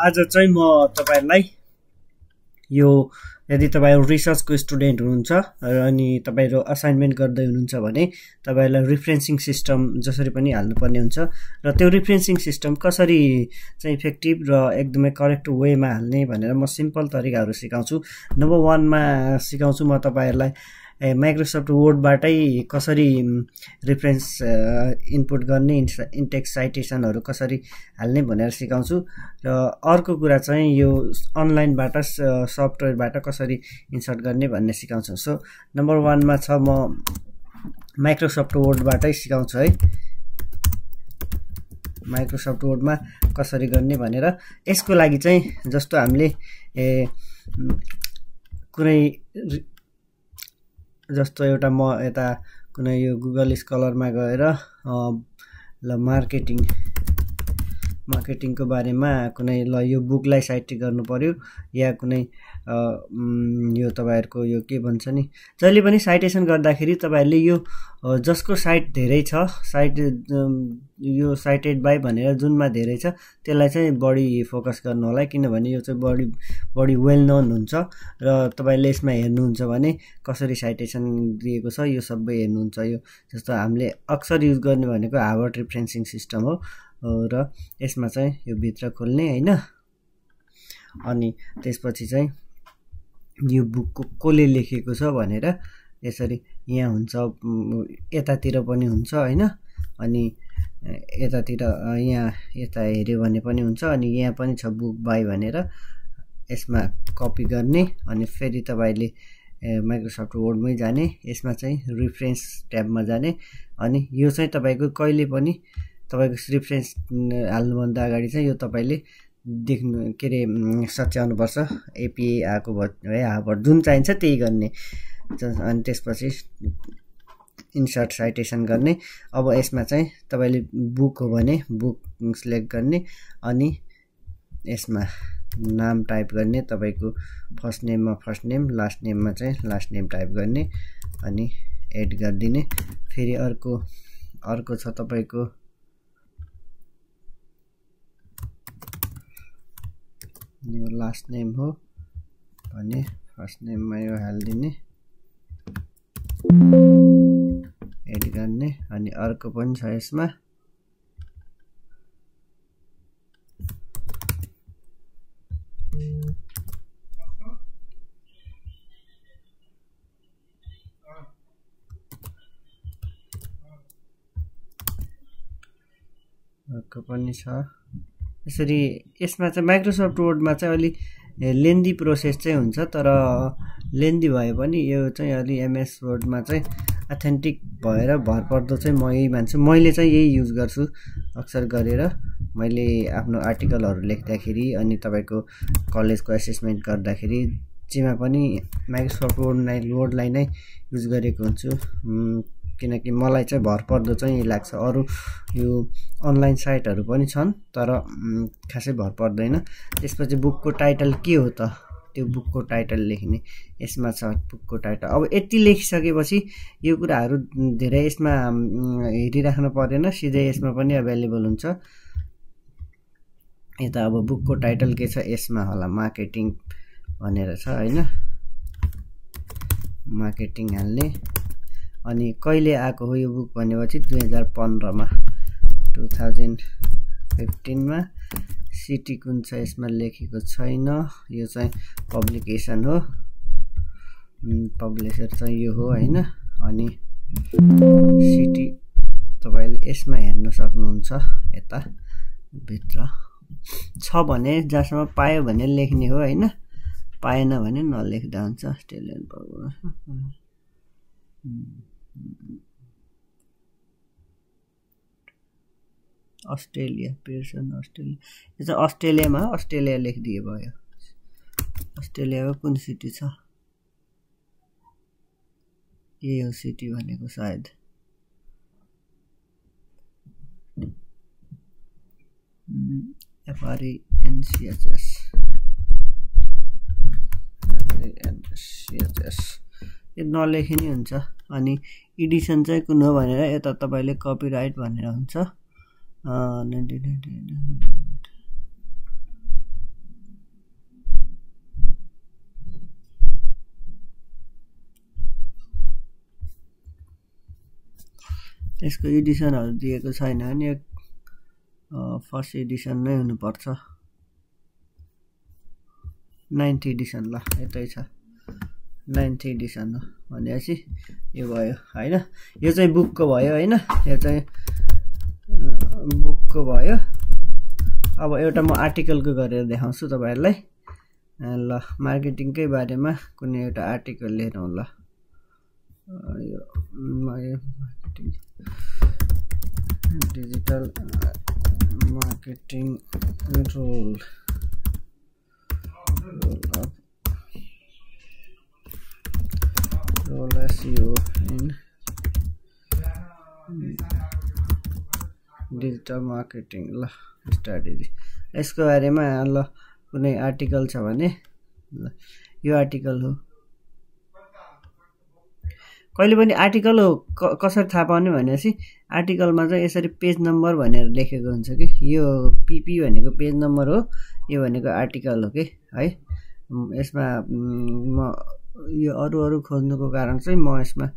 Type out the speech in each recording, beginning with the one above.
आज चाहिँ म तपाईहरुलाई यो यदि तपाईहरु रिसर्चको स्टुडेन्ट हुनुहुन्छ अनि तपाईहरु असाइनमेन्ट गर्दै हुनुहुन्छ भने तपाईहरुलाई रिफरेन्सिङ सिस्टम जसरी पनि हाल्नुपर्ने हुन्छ र त्यो रिफरेन्सिङ सिस्टम कसरी चाहिँ इफेक्टिभ र एकदमै करेक्ट वेमा हाल्ने भनेर म सिम्पल तरिकाहरु सिकाउँछु। नम्बर 1 मा सिकाउँछु म तपाईहरुलाई माइक्रोसफ्ट वर्डबाटै कसरी रेफरेन्स इनपुट गर्ने इन्टेक्स साइटेसनहरु कसरी हाल्ने भनेर सिकाउँछु र अर्को कुरा चाहिँ यो अनलाइनबाट सफ्टवेयरबाट कसरी इन्सर्ट गर्ने भन्ने सिकाउँछु। सो नम्बर 1 मा छ म माइक्रोसफ्ट वर्डबाटै सिकाउँछु है। माइक्रोसफ्ट वर्डमा कसरी गर्ने भनेर यसको लागि चाहिँ जस्तो हामीले कुनै जस्तो एउटा म यता कुनै यो गुगल स्कलरमा गएर ल मार्केटिङको बारेमा कुनै ल यो बुकलाई साइट गर्नु पर्यो या कुनै यो तपाईहरुको यो के भन्छ नि जहिले पनि साइटेसन गर्दाखेरि तपाईहरुले यो जसको साइट धेरै छ साइट यो साइटेड बाइ भनेर जुनमा धेरै छ त्यसलाई चाहिँ बढी फोकस गर्नु होला किनभने यो चाहिँ बढी वेल नोन हुन्छ र तपाईले यसमा हेर्नुहुन्छ भने कसरी साइटेसन दिएको छ यो सबै हेर्नुहुन्छ। यो जस्तो हामीले अक्सर युज गर्ने भनेको हार्वर्ड रिफरेन्सिङ सिस्टम हो र यसमा चाहिँ यो भित्र खोल्ने हैन अनि त्यसपछि चाहिँ यो बुक कोले लेखेको छ भनेर यसरी यहाँ हुन्छ यतातिर पनि हुन्छ हैन अनि यतातिर यहाँ यता हेर्यो भने पनि हुन्छ अनि यहाँ पनि छ बुक बाइ भनेर यसमा कपी गर्ने अनि फेरि तपाईले माइक्रोसफ्ट वर्डमै जाने यसमा चाहिँ रेफरेन्स ट्याबमा जाने अनि यो चाहिँ तपाईको कहिले पनि तपाईको रेफरेन्स हाल्नुभन्दा अगाडि चाहिँ यो तपाईले देख्नु के रे सच्याउनु पर्छ एपीआई आको है हार्वर्ड जुन चाहिन्छ त्यही गर्ने अनि त्यसपछि इन्सर्ट साइटेसन गर्ने। अब यसमा चाहिँ तपाईले बुक हो भने बुक सिलेक्ट गर्ने अनि यसमा नाम टाइप गर्ने तपाईको फर्स्ट नेममा फर्स्ट नेम लास्ट नेममा चाहिँ लास्ट नेम टाइप गर्ने अनि एड गर्दिने। फेरि अर्को छ तपाईको यो लास्ट नेम हो भने फर्स्ट नेममा यो हाल्दिने एड गर्ने अनि अर्को पनि छ यसमा अर्को पनि छ यसरी। यसमा चाहिँ माइक्रोसफ्ट वर्डमा चाहिँ अलि लेन्दी प्रोसेस चाहिँ हुन्छ तर लेन्दी भए पनि यो चाहिँ अलि एमएस वर्डमा चाहिँ अथेन्टिक भएर भरपर्दो चाहिँ म यही मान्छु। मैले चाहिँ यही युज गर्छु अक्सर गरेर मैले आफ्नो आर्टिकलहरु लेख्दाखेरि अनि तपाईको कलेजको असेसमेन्ट गर्दाखेरि जेमा पनि माइक्रोसफ्ट वर्डलाई नै युज गरेको हुन्छु किनकि मलाई चाहिँ भरपर्दो चाहिँ यही लाग्छ। अरु यो अनलाइन साइटहरु पनि छन् तर खासै भर पर्दैन। त्यसपछि बुकको टाइटल के हो त त्यो बुकको टाइटल लेख्ने यसमा छ बुकको टाइटल। अब यति लेखिसकेपछि यो कुराहरु धेरै यसमा हेरिराख्न पर्दैन सिधै यसमा पनि अवेलेबल हुन्छ। यता अब बुकको टाइटल के छ यसमा होला मार्केटिङ भनेर छ हैन मार्केटिङ हाल्ने अनि कहिले आएको हो यो बुक भनेपछि 2015 मा 2015 मा सिटी कुन छ यसमा लेखेको छैन यो चाहिँ पब्लिकेसन हो पब्लिशर चाहिँ यो हो हैन अनि सिटी तपाईले यसमा हेर्न सक्नुहुन्छ यता भित्र छ भने जसमा पायो भने लेख्ने हो हैन पाएन भने नलेख्दा हुन्छ। अस्ट्रेलियन अस्ट्रेलिया पेर्सन अस्ट्रेलिया यो चाहिँ अस्ट्रेलियामा अस्ट्रेलिया लेखिदिए भयो। अस्ट्रेलियाको कुन सिटी छ यही हो सिटी भनेको सायद FRENCHS यो नलेखे नि हुन्छ अनि एडिसन चाहिँ कुन हो भनेर यता तपाईले कपिराइट भनेर हुन्छ यसको एडिसनहरु दिएको छैन नि फर्स्ट एडिसन नै हुनुपर्छ 9th एडिसन ल यतै छ 9th एडिसन हो भनेपछि यो भयो हैन यो चाहिँ बुकको भयो हैन यो चाहिँ बुकको भयो अब एउटा म आर्टिकलको गरेर देखाउँछु तपाईहरुलाई ल मार्केटिङकै बारेमा कुनै एउटा आर्टिकल हेरौँ ल यो marketing digital marketing role SEO in digital marketing ल स्ट्र्याटेजी यसको बारेमा ल कुनै आर्टिकल छ भने ल यो आर्टिकल हो कहिले पनि आर्टिकल हो कसरी थाहा पाउने भनेपछि आर्टिकलमा चाहिँ यसरी पेज नम्बर भनेर लेखेको हुन्छ कि यो पीपी भनेको पेज नम्बर हो यो भनेको आर्टिकल हो के है यसमा म यो अरु खोज्नुको कारण चाहिँ म यसमा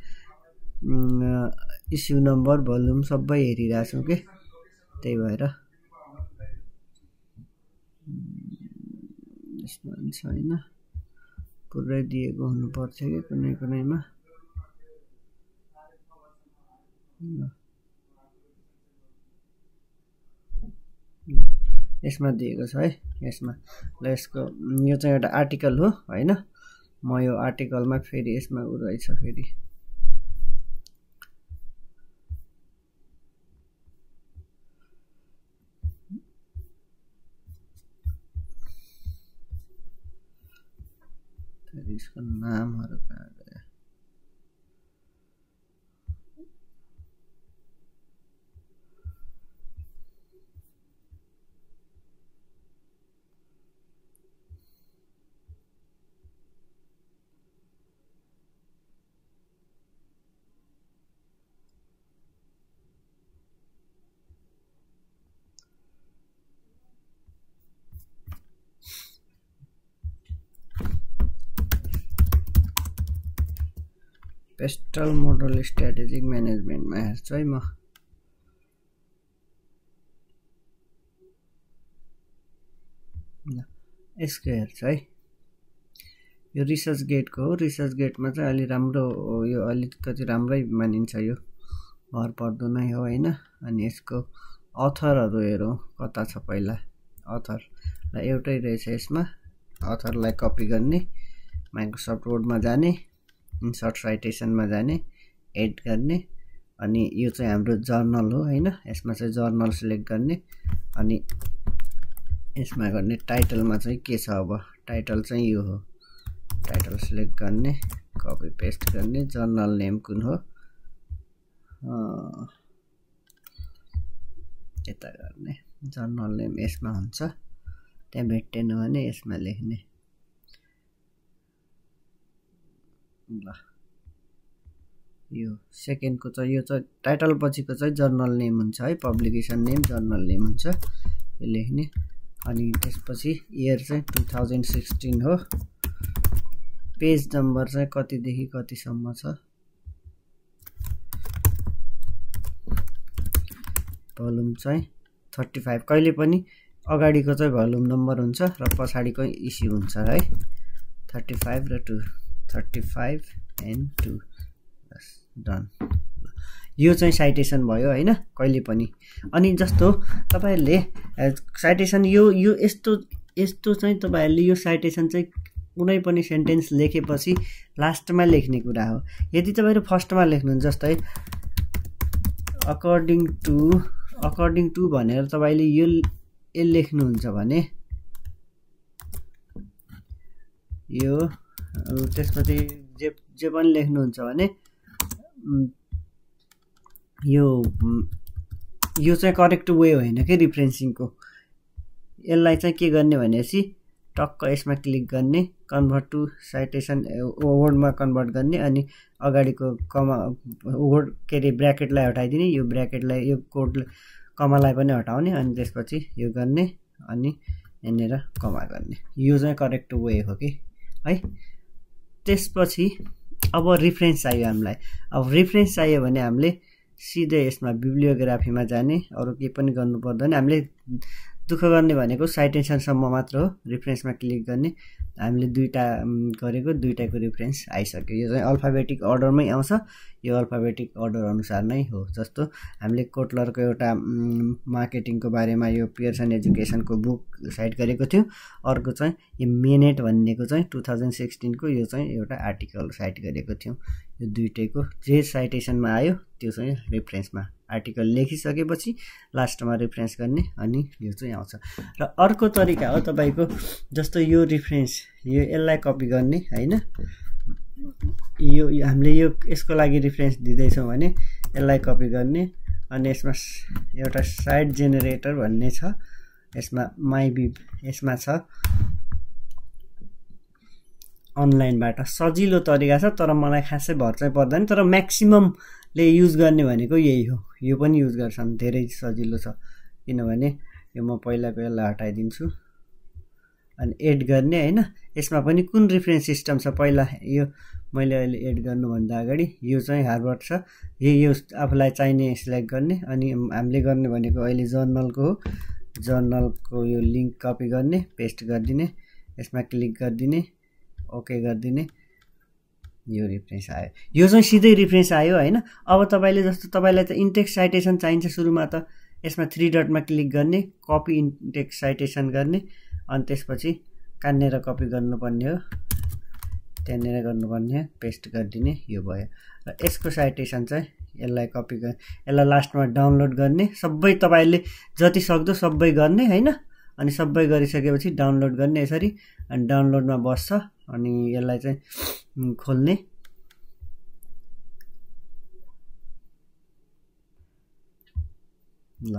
इस्यु नम्बर भोल्युम सबै हेरिरहेको छु के त्यही भएर यसमा छैन पुरै दिएको हुनु पर्छ कि कुनैमा यसमा दिएको छ है यसमा ल यसको यो चाहिँ एउटा आर्टिकल हो हैन म यो आर्टिकलमा फेरि यसमा उ रहेछ फेरि यसको नामहरु कहाँ गयो पेस्टल मोडल स्ट्र्याटेजिक म्यानेजमेन्टमा हेर्छु है म यसको हेर्छु है यो रिसर्च गेटको हो रिसर्च गेटमा चाहिँ अलि राम्रो यो अलिकति राम्रै मानिन्छ यो भर पर्दो नै हो हैन अनि यसको अथरहरु हेरौँ कता छ पहिला अथर ल एउटै रहेछ यसमा अथरलाई कपी गर्ने माइक्रोसफ्ट वर्डमा जाने इन्सर्ट साइटेसनमा जाने एड गर्ने अनि यो चाहिँ हाम्रो जर्नल हो हैन यसमा चाहिँ जर्नल सिलेक्ट गर्ने अनि यसमा गर्ने टाइटलमा चाहिँ के छ अब टाइटल चाहिँ यो हो टाइटल सिलेक्ट गर्ने कपी पेस्ट गर्ने जर्नल नेम कुन हो यता गर्ने जर्नल नेम यसमा हुन्छ त्यहाँ भेट्टेन भने यसमा लेख्ने ल यो सेकेन्डको चाहिँ यो चाहिँ टाइटल पछिको चाहिँ जर्नल नेम हुन्छ है पब्लिकेसन नेम जर्नल नेम हुन्छ यो लेख्ने अनि त्यसपछि इयर चाहिँ 2016 हो पेज नम्बर चाहिँ कति देखि कति सम्म छ भोल्युम चाहिँ 35 कहिले पनि अगाडिको चाहिँ भोल्युम नम्बर हुन्छ र पछाडीको इस्यु हुन्छ है 35 र 2 35 and 2 बस डन यो चाहिँ साइटेसन भयो हैन कहिले पनि अनि जस्तो तपाईहरुले साइटेसन यो यस्तो चाहिँ तपाईहरुले यो साइटेसन चाहिँ कुनै पनि सेन्टेन्स लेखेपछि लास्टमा लेख्ने कुरा हो यदि तपाईहरु फर्स्टमा लेख्नुहुन्छ जस्तै अकर्डिङ टु भनेर तपाईले यो लेख्नुहुन्छ भने यो त्यसपछि जे पनि लेख्नुहुन्छ भने यो चाहिँ करेक्ट वे होइन के रिफरेन्सिङको यसलाई चाहिँ के गर्ने भनेपछि टक्क यसमा क्लिक गर्ने कन्भर्ट टु साइटेसन वर्डमा कन्भर्ट गर्ने अनि अगाडिको कमा वर्ड के रे ब्र्याकेटलाई हटाइदिने यो ब्र्याकेटलाई यो कोड कमालाई पनि हटाउने अनि त्यसपछि यो गर्ने अनि यनेर कमा गर्ने यो चाहिँ करेक्ट वे हो कि है त्यसपछि अब रेफरेन्स चाहियो हामीलाई अब रेफरेन्स चाहियो भने हामीले सिधै यसमा बिब्लियोग्राफीमा जाने, अरू केही पनि गर्नु पर्दैन। हामीले दुःख गर्ने भनेको साइटेसनसम्म मात्र हो। रिफरेन्समा क्लिक गर्ने, हामीले दुईवटा गरेको, दुईवटाको रिफरेन्स आइसक्यो। यो चाहिँ अल्फाबेटिक अर्डरमै आउँछ, यो अल्फाबेटिक अर्डर अनुसार नै हो। जस्तो हामीले कोटलरको एउटा मार्केटिङको बारेमा यो पियर्सन एजुकेसनको बुक साइट गरेको थियो, अर्को चाहिँ यो मेनेट भन्नेको चाहिँ 2016 को यो चाहिँ एउटा आर्टिकल साइट गरेको थियौँ। यो दुईटैको जे साइटेसनमा आयो त्यो चाहिँ रिफरेन्समा, आर्टिकल लेखिसकेपछि लास्टमा रिफरेन्स गर्ने, अनि यो चाहिँ आउँछ। र अर्को तरिका हो तपाईँको, जस्तो यो रिफरेन्स, यो यसलाई कपी गर्ने होइन, यो हामीले यो यसको लागि रिफरेन्स दिँदैछौँ भने यसलाई कपी गर्ने, अनि यसमा एउटा साइट जेनेरेटर भन्ने छ, यसमा माइबिब यसमा छ, अनलाइनबाट सजिलो तरिका छ। तर मलाई खासै भर चाहिँ पर्दैन, तर म्याक्सिममले युज गर्ने भनेको यही हो। यो पनि युज गर्छन्, धेरै सजिलो छ। किनभने यो म पहिलाको यसलाई हटाइदिन्छु, अनि एड गर्ने होइन। यसमा पनि कुन रिफरेन्स सिस्टम छ, पहिला यो मैले अहिले एड गर्नुभन्दा अगाडि यो चाहिँ हार्वर्ड छ, यो आफूलाई चाहिने सिलेक्ट गर्ने, अनि हामीले गर्ने भनेको अहिले जर्नलको हो, जर्नलको यो लिङ्क कपी गर्ने, पेस्ट गरिदिने, यसमा क्लिक गरिदिने, ओके गरिदिने, यो रिफरेन्स आयो। यो चाहिँ सिधै रिफरेन्स आयो होइन। अब तपाईँले जस्तो तपाईँलाई त इन्टेक्स साइटेसन चाहिन्छ, सुरुमा त यसमा 3 डटमा क्लिक गर्ने, कपी इन्टेक्स साइटेसन गर्ने, अनि त्यसपछि कान्नेर कपी गर्नुपर्ने हो, त्यहाँनिर गर्नुपर्ने हो, पेस्ट गरिदिने, यो भयो। र यसको साइटेसन चाहिँ यसलाई कपी यसलाई लास्टमा डाउनलोड गर्ने, सबै तपाईँले जति सक्दो सबै गर्ने होइन। अनि सबै गरिसकेपछि डाउनलोड गर्ने यसरी, अनि डाउनलोडमा बस्छ, अनि यसलाई चाहिँ खोल्ने, ल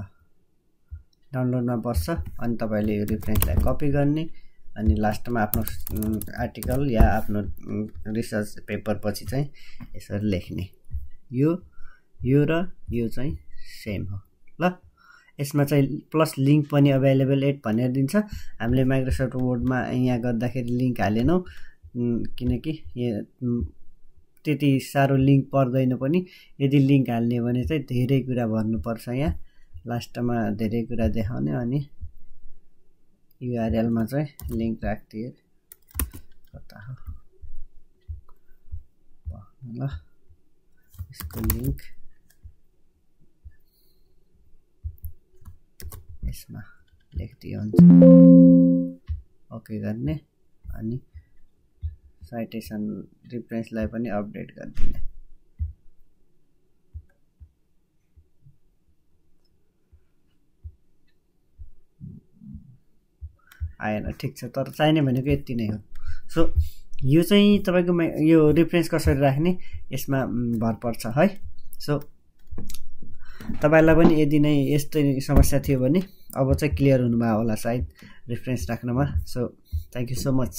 डाउनलोडमा बस्छ, अनि तपाईँले यो रिफरेन्सलाई कपी गर्ने, अनि लास्टमा आफ्नो आर्टिकल या आफ्नो रिसर्च पेपर पछि चाहिँ यसरी लेख्ने। यो र यो चाहिँ सेम हो। ल यसमा चाहिँ प्लस लिङ्क पनि अभाइलेबल एट भनेर दिन्छ। हामीले माइक्रोसफ्ट वर्डमा यहाँ गर्दाखेरि लिङ्क हालेनौँ, किनकि त्यति साह्रो लिङ्क पर्दैन पनि। यदि लिङ्क हाल्ने भने चाहिँ धेरै कुरा भर्नुपर्छ, यहाँ लास्टमा धेरै कुरा देखाउने, अनि युआरएलमा चाहिँ लिङ्क राख्दिए कता हो ल, यसको लिङ्क यसमा लेखिदियो हुन्छ, ओके गर्ने, अनि साइटेसन रिफरेन्सलाई पनि अपडेट गरिदिने। आएन, ठिक छ, तर चाहिने भनेको यति नै हो। सो यो चाहिँ तपाईँको यो रिफरेन्स कसरी राख्ने यसमा भर पर्छ है। सो तपाईँलाई पनि यदि नै यस्तै समस्या थियो भने अब चाहिँ क्लियर हुनुभयो होला सायद रिफरेन्स राख्नमा। So thank you so much.